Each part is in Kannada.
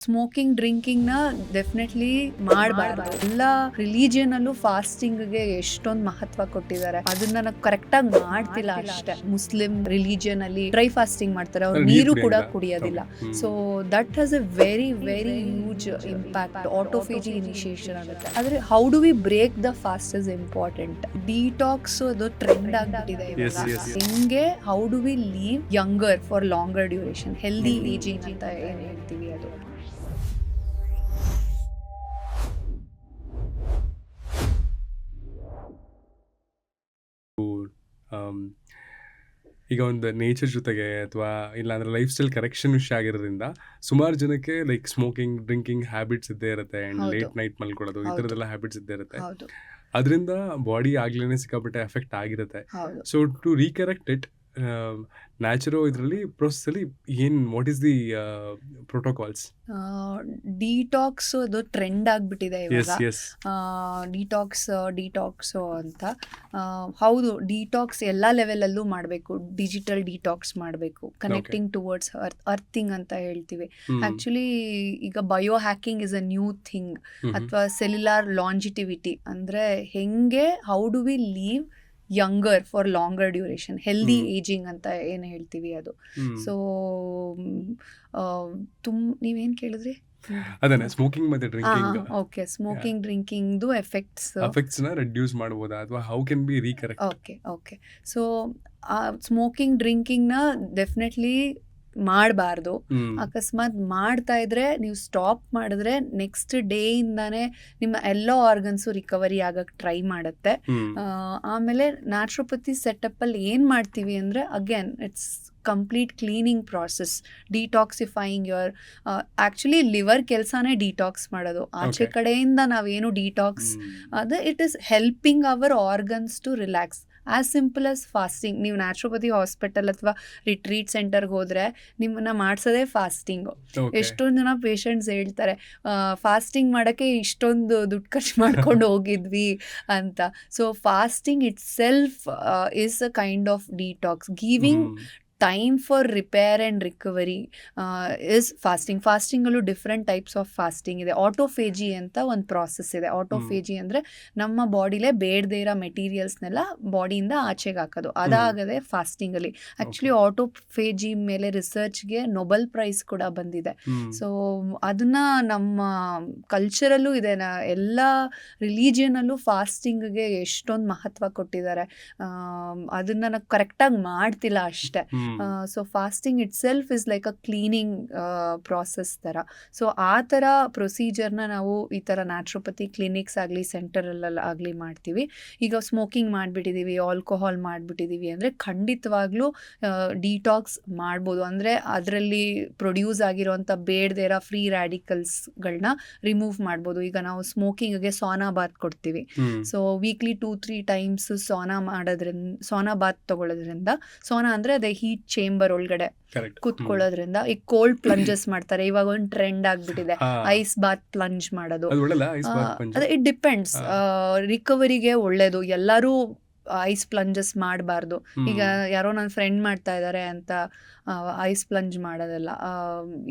ಸ್ಮೋಕಿಂಗ್ ಡ್ರಿಂಕಿಂಗ್ನ ಡೆಫಿನೆಟ್ಲಿ ಮಾಡಬಾರ್ದು. ಎಲ್ಲ ರಿಲಿಜಿಯನ್ ಅಲ್ಲೂ ಫಾಸ್ಟಿಂಗ್ಗೆ ಎಷ್ಟೊಂದು ಮಹತ್ವ ಕೊಟ್ಟಿದ್ದಾರೆ. ಅದನ್ನ ನಾವು ಕರೆಕ್ಟಾಗಿ ಮಾಡ್ತಿಲ್ಲ ಅಷ್ಟೇ. ಮುಸ್ಲಿಂ ರಿಲಿಜಿಯನ್ ಅಲ್ಲಿ ಡ್ರೈ ಫಾಸ್ಟಿಂಗ್ ಮಾಡ್ತಾರೆ, ಅವ್ರು ನೀರು ಕೂಡ ಕುಡಿಯೋದಿಲ್ಲ. So that has a very very huge impact. Autophagy initiation ಆಗುತ್ತೆ. ಆದ್ರೆ how do we break the fast is important. Detox ಅದು ಟ್ರೆಂಡ್ ಆಗ್ಬಿಟ್ಟಿದೆ ಇವಾಗ. ಹೆಂಗೆ how do we live younger for longer duration, healthy ageing ಅಂತ ಏನ್ ಹೇಳ್ತೀವಿ ಅದು. ಈಗ ಒಂದು ನೇಚರ್ ಜೊತೆಗೆ ಅಥವಾ ಇಲ್ಲಾಂದ್ರೆ ಲೈಫ್ ಸ್ಟೈಲ್ ಕರೆಕ್ಷನ್ ವಿಷಯ ಆಗಿರೋದ್ರಿಂದ ಸುಮಾರು ಜನಕ್ಕೆ ಲೈಕ್ ಸ್ಮೋಕಿಂಗ್ ಡ್ರಿಂಕಿಂಗ್ ಹ್ಯಾಬಿಟ್ಸ್ ಇದ್ದೇ ಇರುತ್ತೆ ಆ್ಯಂಡ್ ಲೇಟ್ ನೈಟ್ ಮಲ್ಕೊಳ್ಳೋದು ಈ ಥರದ್ದೆಲ್ಲ ಹ್ಯಾಬಿಟ್ಸ್ ಇದ್ದೇ ಇರುತ್ತೆ. ಅದರಿಂದ ಬಾಡಿ ಆಗ್ಲೇ ಸಿಕ್ಕಾಪಟ್ಟೆ ಎಫೆಕ್ಟ್ ಆಗಿರುತ್ತೆ. ಸೊ ಟು ರೀಕರೆಕ್ಟ್ ಇಟ್ ನ್ಯಾಚುರೋ ಇದರಲ್ಲಿ ಪ್ರೋಸೆಸ್ಸಲ್ಲಿ what is the protocols? Detox ಅದು ಟ್ರೆಂಡ್ ಆಗ್ಬಿಟ್ಟಿದೆ ಇವಾಗ. ಡಿಟಾಕ್ಸ್ ಅಂತ ಹೌದು, ಡಿಟಾಕ್ಸ್ ಎಲ್ಲ ಲೆವೆಲಲ್ಲೂ ಮಾಡಬೇಕು. ಡಿಜಿಟಲ್ ಡಿಟಾಕ್ಸ್ ಮಾಡಬೇಕು, ಕನೆಕ್ಟಿಂಗ್ ಟುವರ್ಡ್ಸ್ ಅರ್ಥಿಂಗ್ ಅಂತ ಹೇಳ್ತೀವಿ. ಆ್ಯಕ್ಚುಲಿ ಈಗ biohacking is a new thing, ಅಥವಾ ಸೆಲ್ಯುಲಾರ್ ಲಾಂಜಿಟಿವಿಟಿ ಅಂದರೆ ಹೆಂಗೆ how do we live younger for longer duration, healthy ageing ಅಂತ ಏನು ಹೇಳ್ತೀವಿ ಅದು. ಸೊ ನೀವೇನು ಕೇಳಿದ್ರಿ? ಅದನ್ನ ಸ್ಮೋಕಿಂಗ್ ಮತ್ತೆ ಡ್ರಿಂಕಿಂಗ್. ಓಕೆ, ಸ್ಮೋಕಿಂಗ್ ಡ್ರಿಂಕಿಂಗ್ದು ಎಫೆಕ್ಟ್ಸ್ನ ರೆಡ್ಯೂಸ್ ಮಾಡ್ಬೋದಾ ಅಥವಾ how can be recorrect? Okay. So smoking ಡ್ರಿಂಕಿಂಗ್ನ ಡೆಫಿನೆಟ್ಲಿ ಮಾಡಬಾರ್ದು. ಅಕಸ್ಮಾತ್ ಮಾಡ್ತಾ ಇದ್ರೆ ನೀವು ಸ್ಟಾಪ್ ಮಾಡಿದ್ರೆ ನೆಕ್ಸ್ಟ್ ಡೇ ಇಂದಾನೆ ನಿಮ್ಮ ಎಲ್ಲ ಆರ್ಗನ್ಸು ರಿಕವರಿ ಆಗಕ್ಕೆ ಟ್ರೈ ಮಾಡುತ್ತೆ. ಆಮೇಲೆ ನ್ಯಾಚುರೋಪತಿ ಸೆಟಪ್ ಅಲ್ಲಿ ಏನ್ ಮಾಡ್ತೀವಿ ಅಂದ್ರೆ again it's complete cleaning process, detoxifying your actually liver ಕೆಲಸನೇ ಡಿಟಾಕ್ಸ್ ಮಾಡೋದು. ಆಚೆ ಕಡೆಯಿಂದ ನಾವೇನು ಡಿಟಾಕ್ಸ್ ಅದು it is helping our organs to relax. As simple as fasting. ನೀವು ನ್ಯಾಚುರೋಪತಿ ಹಾಸ್ಪಿಟಲ್ ಅಥವಾ ರಿಟ್ರೀಟ್ ಸೆಂಟರ್ಗೆ ಹೋದರೆ ನಿಮ್ಮನ್ನ ಮಾಡಿಸೋದೇ ಫಾಸ್ಟಿಂಗು. ಎಷ್ಟೊಂದು ಜನ ಪೇಷಂಟ್ಸ್ ಹೇಳ್ತಾರೆ ಫಾಸ್ಟಿಂಗ್ ಮಾಡೋಕ್ಕೆ ಇಷ್ಟೊಂದು ದುಡ್ಡು ಖರ್ಚು ಮಾಡ್ಕೊಂಡು ಹೋಗಿದ್ವಿ ಅಂತ. So fasting itself is a kind of detox. Giving time for repair and recovery is fasting. ಫಾಸ್ಟಿಂಗಲ್ಲೂ ಡಿಫ್ರೆಂಟ್ ಟೈಪ್ಸ್ ಆಫ್ ಫಾಸ್ಟಿಂಗ್ ಇದೆ. ಆಟೋಫೇಜಿ ಅಂತ ಒಂದು ಪ್ರಾಸೆಸ್ ಇದೆ. ಆಟೋಫೇಜಿ ಅಂದರೆ ನಮ್ಮ ಬಾಡಿಲೇ ಬೇಡದೇ ಇರೋ ಮೆಟೀರಿಯಲ್ಸ್ನೆಲ್ಲ ಬಾಡಿಯಿಂದ ಆಚೆಗೆ ಹಾಕೋದು, ಅದಾಗದೆ ಫಾಸ್ಟಿಂಗಲ್ಲಿ. ಆ್ಯಕ್ಚುಲಿ ಆಟೋಫೇಜಿ ಮೇಲೆ ರಿಸರ್ಚ್ಗೆ ನೊಬೆಲ್ ಪ್ರೈಸ್ ಕೂಡ ಬಂದಿದೆ. ಸೊ ಅದನ್ನು ನಮ್ಮ ಕಲ್ಚರಲ್ಲೂ ಇದೆ. ಎಲ್ಲ ರಿಲಿಜಿಯನಲ್ಲೂ ಫಾಸ್ಟಿಂಗ್ಗೆ ಎಷ್ಟೊಂದು ಮಹತ್ವ ಕೊಟ್ಟಿದ್ದಾರೆ. ಅದನ್ನು ನಾವು ಕರೆಕ್ಟಾಗಿ ಮಾಡ್ತಿಲ್ಲ ಅಷ್ಟೇ. So fasting it self is like a cleaning process ಥರ. ಸೊ ಆ ಥರ ಪ್ರೊಸೀಜರ್ನ ನಾವು ಈ ಥರ ನ್ಯಾಚುರೋಪತಿ ಕ್ಲಿನಿಕ್ಸ್ ಆಗಲಿ ಸೆಂಟರಲ್ಲಾಗಲಿ ಮಾಡ್ತೀವಿ. ಈಗ ಸ್ಮೋಕಿಂಗ್ ಮಾಡಿಬಿಟ್ಟಿದ್ದೀವಿ, ಆಲ್ಕೋಹಾಲ್ ಮಾಡಿಬಿಟ್ಟಿದ್ದೀವಿ ಅಂದರೆ ಖಂಡಿತವಾಗ್ಲೂ ಡಿಟಾಕ್ಸ್ ಮಾಡ್ಬೋದು. ಅಂದರೆ ಅದರಲ್ಲಿ ಪ್ರೊಡ್ಯೂಸ್ ಆಗಿರೋಂಥ ಬೇಡದೇ ಇರೋ ಫ್ರೀ ರ್ಯಾಡಿಕಲ್ಸ್ಗಳನ್ನ ರಿಮೂವ್ ಮಾಡ್ಬೋದು. ಈಗ ನಾವು ಸ್ಮೋಕಿಂಗ್ಗೆ ಸೋನಾ ಬಾತ್ ಕೊಡ್ತೀವಿ. So weekly 2-3 times sauna bath ತಗೊಳ್ಳೋದ್ರಿಂದ, ಸೋನಾ ಅಂದರೆ ಅದೇ ಹೀಟ್ ಚೇಂಬರ್ ಒಳಗಡೆ ಕುತ್ಕೊಳ್ಳೋದ್ರಿಂದ, ಈ ಕೋಲ್ಡ್ ಪ್ಲಂಜಸ್ ಮಾಡ್ತಾರೆ. ಇವಾಗ ಒಂದು ಟ್ರೆಂಡ್ ಆಗ್ಬಿಟ್ಟಿದೆ ಐಸ್ ಬಾತ್ ಪ್ಲಂಜ್ ಮಾಡೋದು. It depends. ರಿಕವರಿಗೆ ಒಳ್ಳೇದು. ಎಲ್ಲರೂ ಐಸ್ ಪ್ಲಂಜಸ್ ಮಾಡಬಾರ್ದು. ಈಗ ಯಾರೋ ನನ್ನ ಫ್ರೆಂಡ್ ಮಾಡ್ತಾ ಇದ್ದಾರೆ ಅಂತ ಐಸ್ ಪ್ಲಂಜ್ ಮಾಡೋದಲ್ಲ.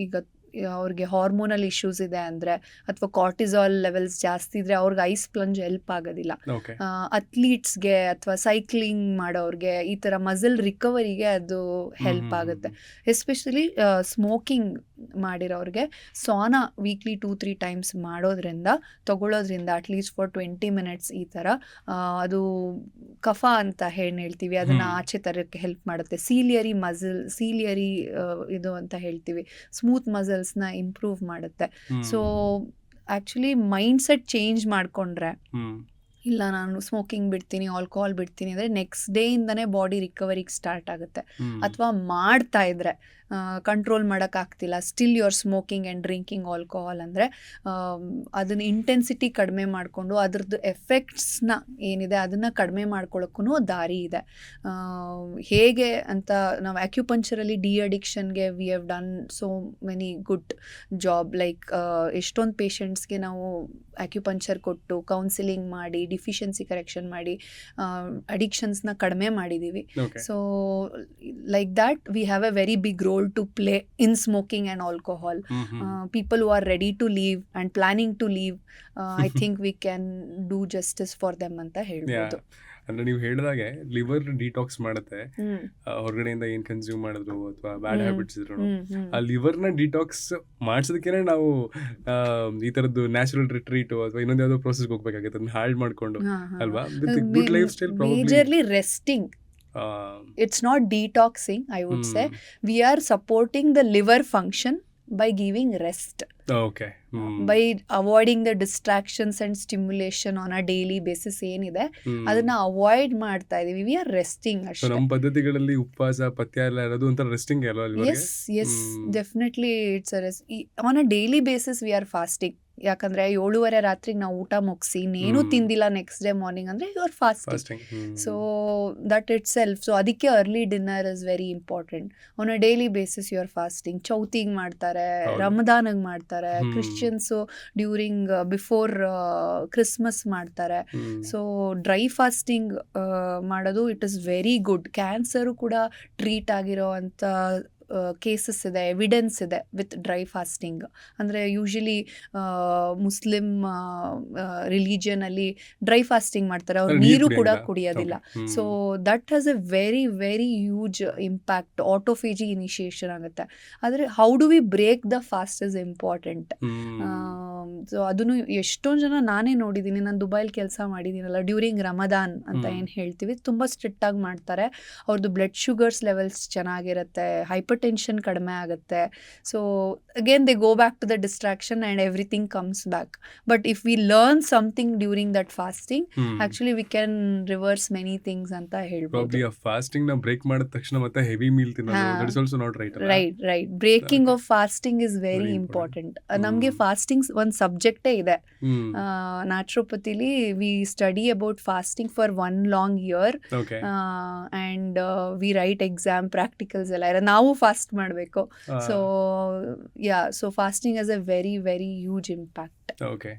ಈಗ ಅವ್ರಿಗೆ ಹಾರ್ಮೋನಲ್ ಇಶ್ಯೂಸ್ ಇದೆ ಅಂದರೆ ಅಥವಾ ಕಾರ್ಟಿಸಾಲ್ ಲೆವೆಲ್ಸ್ ಜಾಸ್ತಿ ಇದ್ರೆ ಅವ್ರಿಗೆ ಐಸ್ ಪ್ಲಂಜ್ ಹೆಲ್ಪ್ ಆಗೋದಿಲ್ಲ. ಅಥ್ಲೀಟ್ಸ್ಗೆ ಅಥವಾ ಸೈಕ್ಲಿಂಗ್ ಮಾಡೋರಿಗೆ ಈ ಥರ ಮಸಲ್ ರಿಕವರಿಗೆ ಅದು ಹೆಲ್ಪ್ ಆಗುತ್ತೆ. ಎಸ್ಪೆಷಲಿ ಸ್ಮೋಕಿಂಗ್ ಮಾಡಿರೋರಿಗೆ ಸೋನಾ ವೀಕ್ಲಿ 2-3 ಟೈಮ್ಸ್ ತಗೊಳ್ಳೋದ್ರಿಂದ ಅಟ್ಲೀಸ್ಟ್ ಫಾರ್ 20 ಮಿನಿಟ್ಸ್ ಈ ಥರ ಅದು ಕಫ ಅಂತ ಹೇಳ್ತೀವಿ, ಅದನ್ನು ಆಚೆ ತರಕ್ಕೆ ಹೆಲ್ಪ್ ಮಾಡುತ್ತೆ. ಸೀಲಿಯರಿ ಇದು ಅಂತ ಹೇಳ್ತೀವಿ, ಸ್ಮೂತ್ ಮಸಲ್ಸ್ನ ಇಂಪ್ರೂವ್ ಮಾಡುತ್ತೆ. So actually mindset change ಮಾಡಿಕೊಂಡ್ರೆ, ಇಲ್ಲ ನಾನು ಸ್ಮೋಕಿಂಗ್ ಬಿಡ್ತೀನಿ, ಆಲ್ಕೋಹಾಲ್ ಬಿಡ್ತೀನಿ ಅಂದರೆ ನೆಕ್ಸ್ಟ್ ಡೇ ಇಂದನೇ ಬಾಡಿ ರಿಕವರಿಗೆ ಸ್ಟಾರ್ಟ್ ಆಗುತ್ತೆ. ಅಥವಾ ಮಾಡ್ತಾ ಇದ್ರೆ ಕಂಟ್ರೋಲ್ ಮಾಡೋಕ್ಕಾಗ್ತಿಲ್ಲ, still you are smoking and drinking alcohol ಅಂದರೆ ಅದನ್ನ ಇಂಟೆನ್ಸಿಟಿ ಕಡಿಮೆ ಮಾಡಿಕೊಂಡು ಅದ್ರದ್ದು ಎಫೆಕ್ಟ್ಸ್ನ ಏನಿದೆ ಅದನ್ನು ಕಡಿಮೆ ಮಾಡ್ಕೊಳ್ಳೋಕ್ಕೂ ದಾರಿ ಇದೆ. ಹೇಗೆ ಅಂತ ನಾವು ಆಕ್ಯುಪಂಕ್ಚರಲ್ಲಿ ಡಿ ಅಡಿಕ್ಷನ್ಗೆ we have done so many good job. Like ಎಷ್ಟೊಂದು ಪೇಷಂಟ್ಸ್ಗೆ ನಾವು ಆಕ್ಯುಪಂಕ್ಚರ್ ಕೊಟ್ಟು ಕೌನ್ಸಿಲಿಂಗ್ ಮಾಡಿ ಡಿಫಿಷಿಯನ್ಸಿ ಕರೆಕ್ಷನ್ ಮಾಡಿ ಅಡಿಕ್ಷನ್ಸ್ನ ಕಡಿಮೆ ಮಾಡಿದ್ದೀವಿ. Okay. So like that we have a very big role to play in smoking and alcohol. People who are ready to leave and planning to leave, I think we can do justice for them ಅಂತ ಹೇಳ್ಬೋದು. ಅಂದ್ರೆ ನೀವು ಹೇಳಿದಾಗೆ ಲಿವರ್ ಡಿಟಾಕ್ಸ್ ಮಾಡುತ್ತೆ, ಹೊರಗಡೆಯಿಂದ ಏನ್ ಕನ್ಸ್ಯೂಮ್ ಮಾಡಿದ್ರು ಅಥವಾ ಬ್ಯಾಡ್ ಹ್ಯಾಬಿಟ್ಸ್ ಇದ್ರು ಆ ಲಿವರ್ನ ಡಿಟಾಕ್ಸ್ ಮಾಡ್ಸೋದಕ್ಕೆ ನಾವು ಈ ತರದ್ದು ನ್ಯಾಚುರಲ್ ರಿಟ್ರೀಟ್ ಅಥವಾ ಇನ್ನೊಂದು ಯಾವುದೋ ಪ್ರೋಸೆಸ್ಗೆ ಹೋಗ್ಬೇಕಾಗುತ್ತೆ, ಅದನ್ನ ಹಾಳ್ ಮಾಡ್ಕೊಂಡು ಅಲ್ವಾ. Good life style majorly resting. It's not detoxing, I would say. We are supporting the liver function by giving rest. Okay. By avoiding the distractions and stimulation on a daily basis ಏನಿದೆ ಅದನ್ನ ಅವಾಯ್ಡ್ ಮಾಡ್ತಾ ಇದೀವಿ. ವಿ ಆರ್ ರೆಸ್ಟಿಂಗ್ ಅಷ್ಟೇ. ನಮ್ಮ ಪದ್ಧತಿಗಳಲ್ಲಿ ಉಪವಾಸ ಪಥ್ಯ ಎಲ್ಲ ಇರೋದು ಒಂಥರ ರೆಸ್ಟಿಂಗ್ ಅಲ್ವಾ ಲಿವರ್ಗೆ? Yes definitely it's a rest. On a daily basis we are fasting. ಯಾಕಂದ್ರೆ 7:30 ರಾತ್ರಿಗೆ ನಾವು ಊಟ ಮುಗಿಸಿ ಇನ್ನೇನು ತಿಂದಿಲ್ಲ ನೆಕ್ಸ್ಟ್ ಡೇ ಮಾರ್ನಿಂಗ್ ಅಂದ್ರೆ you are fasting. So that itself. So ಅದಕ್ಕೆ early dinner is very important. On a daily basis you are fasting. ಚೌತಿಗೆ ಮಾಡ್ತಾರೆ, ರಮದಾನಿಗೆ ಮಾಡ್ತಾರೆ, ಕ್ರಿಶ್ಚಿಯನ್ಸು ಡ್ಯೂರಿಂಗ್ ಬಿಫೋರ್ ಕ್ರಿಸ್ಮಸ್ ಮಾಡ್ತಾರೆ. ಸೊ ಡ್ರೈ ಫಾಸ್ಟಿಂಗ್ ಮಾಡೋದು it is very good. Cancer ಕೂಡ ಟ್ರೀಟ್ ಆಗಿರೋ ಅಂಥ ಕೇಸಸ್ ಇದೆ, ಎವಿಡೆನ್ಸ್ ಇದೆ ವಿತ್ ಡ್ರೈ ಫಾಸ್ಟಿಂಗ್. ಅಂದರೆ ಯೂಶಲಿ ಮುಸ್ಲಿಮ್ ರಿಲಿಜಿಯನಲ್ಲಿ ಡ್ರೈ ಫಾಸ್ಟಿಂಗ್ ಮಾಡ್ತಾರೆ, ಅವ್ರು ನೀರು ಕೂಡ ಕುಡಿಯೋದಿಲ್ಲ. So that has a very very huge impact. Autophagy initiation ಆಗುತ್ತೆ. ಆದರೆ how do we break the fast is important. So ಅದನ್ನು ಎಷ್ಟೊಂದು ಜನ ನಾನೇ ನೋಡಿದ್ದೀನಿ, ನಾನು ದುಬೈಲಿ ಕೆಲಸ ಮಾಡಿದ್ದೀನಲ್ಲ, ಡ್ಯೂರಿಂಗ್ ರಮದಾನ್ ಅಂತ ಏನು ಹೇಳ್ತೀವಿ ತುಂಬ ಸ್ಟ್ರಿಕ್ಟ್ ಆಗಿ ಮಾಡ್ತಾರೆ. ಅವ್ರದ್ದು ಬ್ಲಡ್ ಶುಗರ್ಸ್ ಲೆವೆಲ್ಸ್ ಚೆನ್ನಾಗಿರುತ್ತೆ, ಹೈಪರ್ ಟೆನ್ಷನ್ ಕಡಿಮೆ ಆಗುತ್ತೆ. So again they go back to the distraction and everything comes back. But if we learn something during that fasting actually we can reverse many things ಅಂತ ಹೇಳ್ಬೋದು. ಫಾಸ್ಟಿಂಗ್ ನ ಬ್ರೇಕ್ ಮಾಡಿದ ತಕ್ಷಣ ಮತ್ತೆ ಹೆವಿ ಮೀಲ್ ತಿನ್ನೋದು that is also not right. Right. Breaking of fasting is very important. ನಮಗೆ ಫಾಸ್ಟಿಂಗ್ ಒಂದು ಸಬ್ಜೆಕ್ಟೇ ಇದೆ ನ್ಯಾಚುರೋಪತಿಲಿ. We study about fasting for 1 long year and we write exam practicals ಎಲ್ಲ ಇರೋ. ನಾವು ಫಾಸ್ಟ್ ಮಾಡಬೇಕು. So fasting has a very very huge impact. Okay.